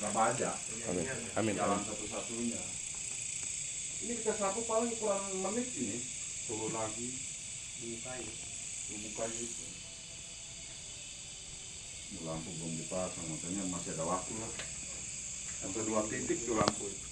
nggak baja. Amin. Amin. Jalan satu-satunya. Ini kita sapu paling kurang menit ini. Turun lagi. Tunggu kayu itu. Ini lampu belum dipasang, makanya masih ada waktu lah. Sampai 2 titik tuh lampu itu.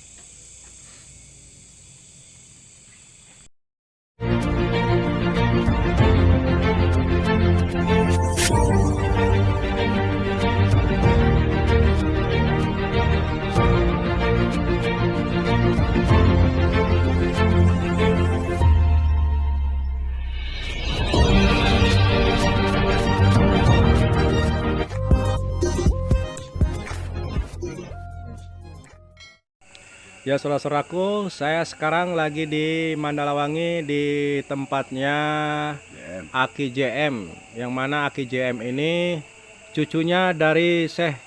Ya, saudara-saudaraku, saya sekarang lagi di Mandalawangi di tempatnya Aki JM, yang mana Aki JM ini cucunya dari Syekh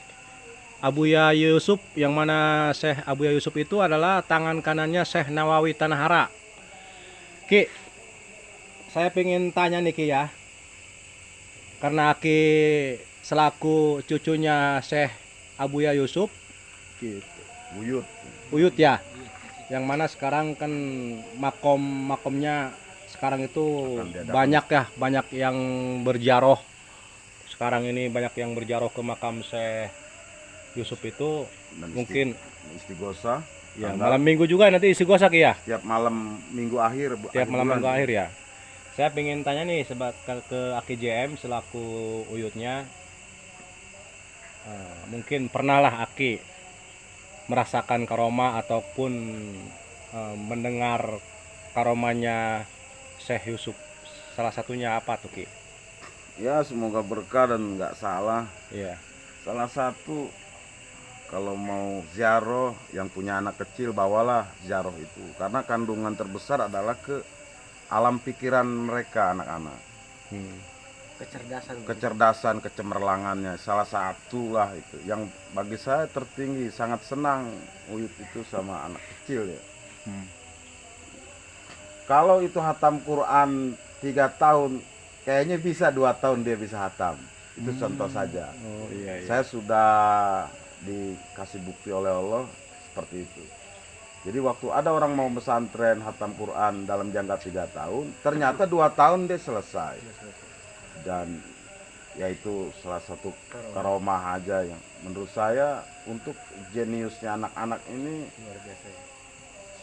Abuya Yusuf, yang mana Syekh Abuya Yusuf itu adalah tangan kanannya Syekh Nawawi Tanahara. Ki, saya pengen tanya nih Ki ya, karena Aki selaku cucunya Syekh Abuya Yusuf gitu. Uyut ya, yang mana sekarang kan makomnya sekarang itu banyak yang berjaroh. Sekarang ini banyak yang berjaroh ke makam Syekh Yusuf itu. Dan mungkin istighosa ya malam minggu juga nanti istighosa ya. Tiap malam minggu akhir. Tiap malam minggu akhir ya. Saya pengen tanya nih ke Aki JM selaku uyutnya. Mungkin pernah lah Aki merasakan karomah ataupun mendengar karomahnya Syekh Yusuf. Salah satunya apa tuh Ki? Ya semoga berkah dan nggak salah. Iya. Salah satu, kalau mau ziarah yang punya anak kecil, bawalah ziarah itu, karena kandungan terbesar adalah ke alam pikiran mereka anak-anak. Kecerdasan, kecemerlangannya salah satu lah itu yang bagi saya tertinggi. Sangat senang uyut itu sama anak kecil ya. Kalau itu hatam Quran 3 tahun, kayaknya bisa 2 tahun dia bisa hatam. Itu contoh saja. Iya. Saya sudah dikasih bukti oleh Allah seperti itu. Jadi waktu ada orang mau pesantren hatam Quran dalam jangka 3 tahun, ternyata 2 tahun dia selesai. Dan yaitu salah satu karomah aja yang menurut saya untuk jeniusnya anak-anak ini. Luar biasa ya.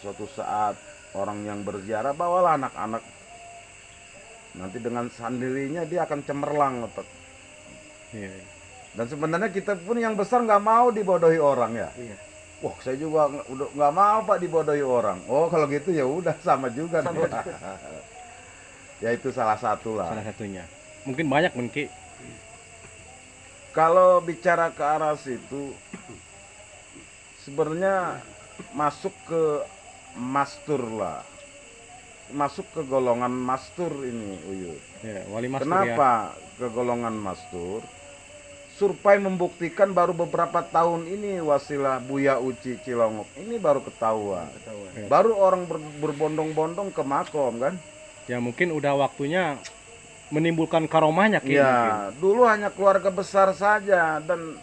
Suatu saat orang yang berziarah, bawalah anak-anak, nanti dengan sendirinya dia akan cemerlang otak. Iya. Dan sebenarnya kita pun yang besar nggak mau dibodohi orang ya. Iya. Wah, saya juga udah nggak mau Pak dibodohi orang. Oh kalau gitu ya udah sama juga. Ya itu salah satu lah. Salah satunya. Mungkin banyak mungkin. Kalau bicara ke arah situ, sebenarnya masuk ke mastur lah. Masuk ke golongan mastur ini Uyut. Ya, wali mastur. Kenapa ke golongan mastur? Survei membuktikan baru beberapa tahun ini wasilah Buya Uci Cilongok ini baru ketahuan. Ya. Baru orang berbondong-bondong ke makom kan? Ya mungkin udah waktunya menimbulkan karomahnya Ki. Ya, dulu hanya keluarga besar saja dan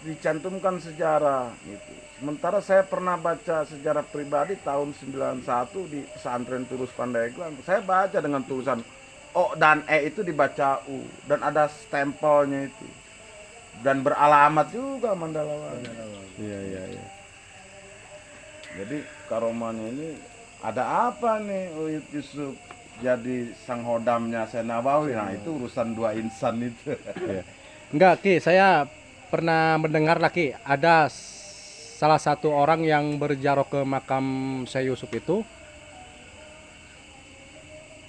dicantumkan sejarah gitu. Sementara saya pernah baca sejarah pribadi tahun 91 di pesantren Turus Pandeglang. Saya baca dengan tulisan O dan E itu dibaca U dan ada stempelnya itu. Dan beralamat juga Mandalawangi. Iya. Jadi karomahnya ini ada apa nih Uyut Yusuf jadi sang hodamnya Syekh Nawawi? Nah itu urusan dua insan itu. Ya. Enggak Ki, saya pernah mendengar lagi ada salah satu orang yang berziarah ke makam Syekh Yusuf itu.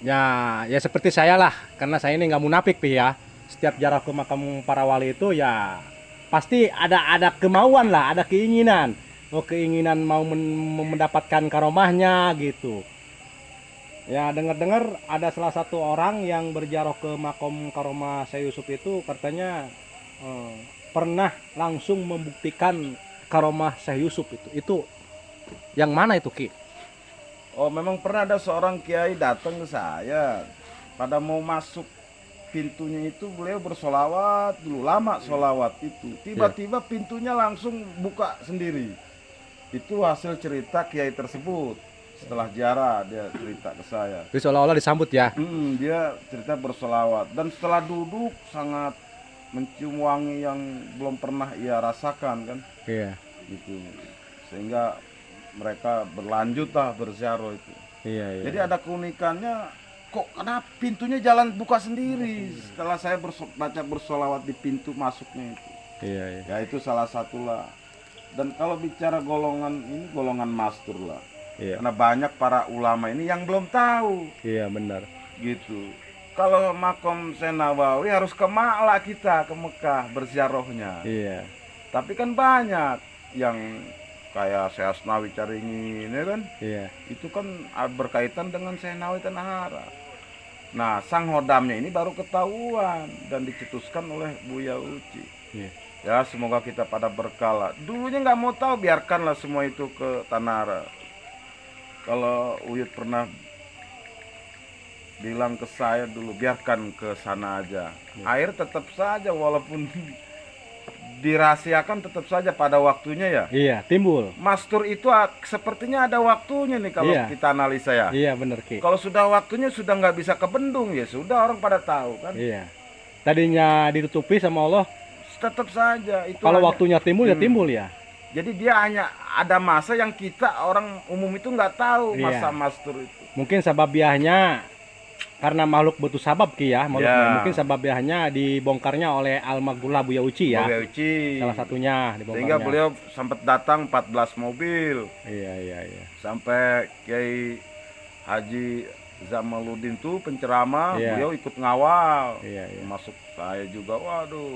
Ya seperti saya lah, karena saya ini nggak munafik Pi ya. Setiap ziarah ke makam para wali itu ya pasti ada kemauan lah, ada keinginan. Keinginan mau mendapatkan karomahnya gitu. Ya dengar-dengar ada salah satu orang yang berziarah ke makom karomah Syekh Yusuf itu katanya pernah langsung membuktikan karomah Syekh Yusuf itu yang mana itu Ki? Oh memang pernah ada seorang kiai datang ke saya pada mau masuk pintunya itu beliau bersolawat dulu, lama solawat itu. Tiba-tiba pintunya langsung buka sendiri. Itu hasil cerita kiai tersebut. Setelah ziarah dia cerita ke saya. Jadi seolah-olah disambut ya. Dia cerita bersolawat dan setelah duduk sangat mencium wangi yang belum pernah ia rasakan kan. Iya. Gitu. Sehingga mereka berlanjutlah berziarah itu. Iya, iya. Jadi ada keunikannya, kok kenapa pintunya jalan buka sendiri setelah saya baca bersolawat di pintu masuknya itu. Iya, iya. Ya itu salah satulah. Dan kalau bicara golongan ini golongan mastur lah. Iya. Karena banyak para ulama ini yang belum tahu. Iya, benar. Gitu. Kalau makom Syekh Nawawi harus ke Ma'la kita ke Mekah berziarahnya. Iya. Tapi kan banyak yang kayak Syekh Asnawi Caringin ya kan. Iya. Itu kan berkaitan dengan Syekh Nawawi Tanah Hara. Nah, sang hodamnya ini baru ketahuan dan dicetuskan oleh Buya Uci. Iya. Ya, semoga kita pada berkala. Dulunya nggak mau tahu, biarkanlah semua itu ke Tanah Hara. Kalau Uyut pernah bilang ke saya dulu, biarkan ke sana aja. Air tetap saja walaupun dirahasiakan tetap saja pada waktunya ya. Iya, timbul. Mastur itu sepertinya ada waktunya nih kalau Iya. kita analisa ya. Iya, benar Ki. Kalau sudah waktunya sudah nggak bisa kebendung ya sudah orang pada tahu kan. Iya. Tadinya ditutupi sama Allah, Tetap saja itu. kalau hanya- waktunya timbul ya timbul ya. Jadi dia hanya ada masa yang kita orang umum itu nggak tahu Iya. masa mastur itu. Mungkin sababiahnya karena makhluk butuh sabab Ki ya. Ya. Mungkin sababiahnya dibongkarnya oleh Al-Magullah Buya Uci ya. Buya Uci. Salah satunya dibongkarnya. Sehingga beliau sempat datang 14 mobil Iya, iya, iya. sampai Kiai Haji Zamaluddin tuh penceramah, Iya. beliau ikut ngawal. Iya, iya. Masuk saya juga, waduh.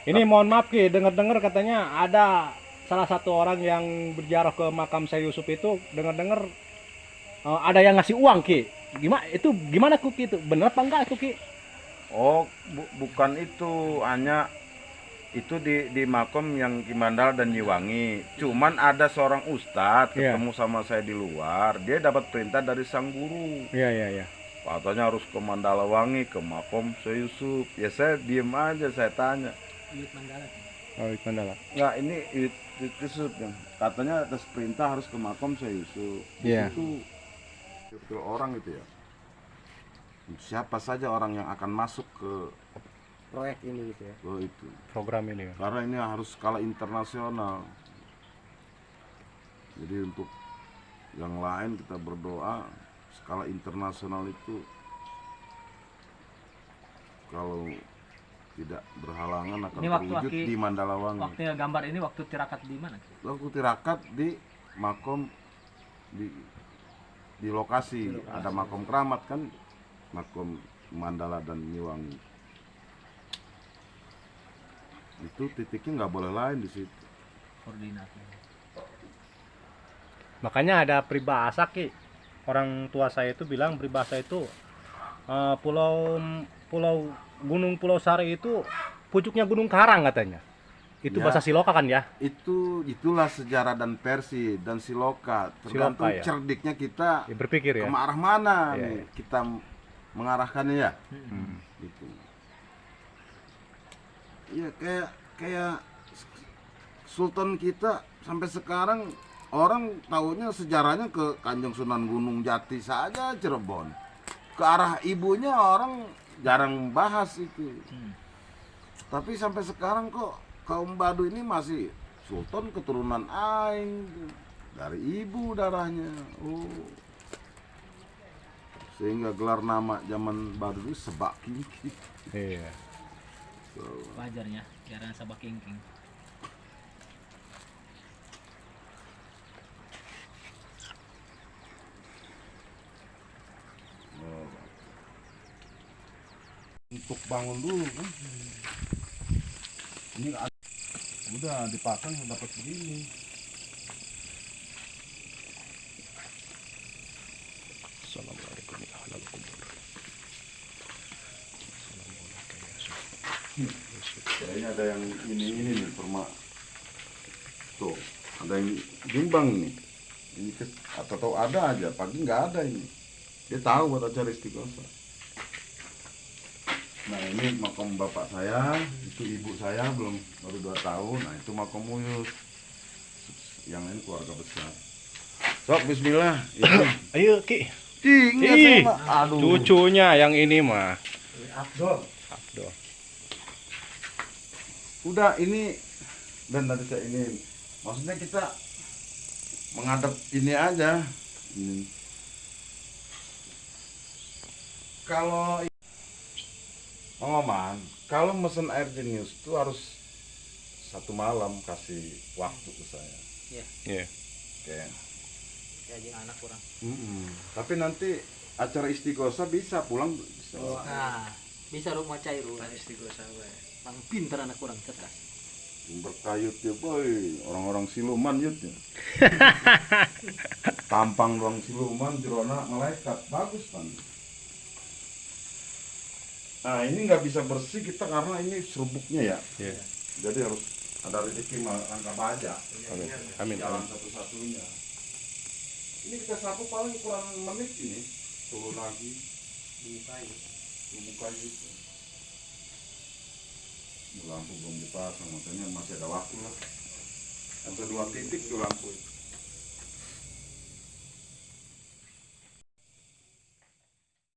Ini mohon maaf Ki, dengar-dengar katanya ada salah satu orang yang berziarah ke makam Syekh Yusuf itu dengar-dengar ada yang ngasih uang Ki. Gimana Ki itu? Bener apa enggak itu Ki? Oh, bukan itu, hanya itu di makom yang Kimandal dan Nyiwangi. Cuman ada seorang ustadz Iya. ketemu sama saya di luar, dia dapat perintah dari sang guru. Iya, iya, iya. Katanya harus ke Mandalawangi, ke makom Syekh Yusuf. Ya saya diem aja, saya tanya. Oh, itu Mandala. Nggak, ini Yusuf yang katanya atas perintah harus ke makom Syekh Yusuf. Iya. Itu betul orang itu ya. Siapa saja orang yang akan masuk ke Proyek ini gitu ya. itu. Program ini. Karena ini harus skala internasional. Jadi untuk yang lain kita berdoa skala internasional itu kalau tidak berhalangan akan Ini waktu terwujud Aki- di Mandalawangi. Waktu gambar ini waktu tirakat di mana? Waktu tirakat di makom di lokasi ada makom keramat kan, makom Mandala dan Nyiwangi. Itu titiknya nggak boleh lain di situ. Koordinatnya. Makanya ada peribahasa Ki. Orang tua saya itu bilang peribahasa itu Gunung Pulau Sari itu pucuknya Gunung Karang katanya. Itu Ya. bahasa Siloka kan ya? Itulah sejarah dan versi dan siloka tergantung Siloka, ya. cerdiknya kita Ya, berpikir ya. ke arah mana Iya, nih iya. kita mengarahkannya ya. Hmm. Gitu. Iya kayak Sultan kita sampai sekarang orang tahunya sejarahnya ke Kanjeng Sunan Gunung Jati saja Cirebon. Ke arah ibunya orang jarang bahas itu. Tapi sampai sekarang kok kaum Baduy ini masih Sultan keturunan Aing dari ibu darahnya. Oh. Sehingga gelar nama zaman Baduy itu Sebak Kingking. Iya. Wajarnya, jarang sabak kingking. Untuk bangun dulu kan. Ini udah dipasang dapat segini. Assalamualaikum warahmatullahi wabarakatuh. Kayaknya ada yang ini nih perma. Tuh, ada yang bimbang nih. Ini atau ada aja, pagi nggak ada ini. Dia tahu buat acara istiqosah. Nah ini makom bapak saya, itu ibu saya baru 2 tahun. Nah itu makom Uyus. Yang lain keluarga besar. Sok bismillah. Ini. Ayo Ki. Ih, aduh. Cucunya yang ini mah. Abdul. Abdul. Udah ini dan tadi saya ini. Maksudnya kita menghadap ini aja. Ini. Kalau Oman, kalau mesen air jenius itu harus 1 malam kasih waktu ke saya. Iya. Iya. Oke. Kayak anak kurang. Tapi nanti acara istiqosa bisa pulang bisa. Nah, bisa rumah cair rumah istiqosah gue. Mang pinter anak kurang cerdas. Berkayut ya boy, orang-orang siluman yut ya. Tampang doang siluman, jerona malaikat, bagus kan. Nah ini nggak bisa bersih kita karena ini serubuknya ya. Iya. Jadi harus ada rezeki rangka baja. Amin. Amin. Jalan satu-satunya. Ini kita sapu paling kurang menit ini. Turun lagi. Bumbu kayu itu. Lampu belum dipasang, makanya masih ada waktu lah. Sampai 2 titik tuh lampu itu.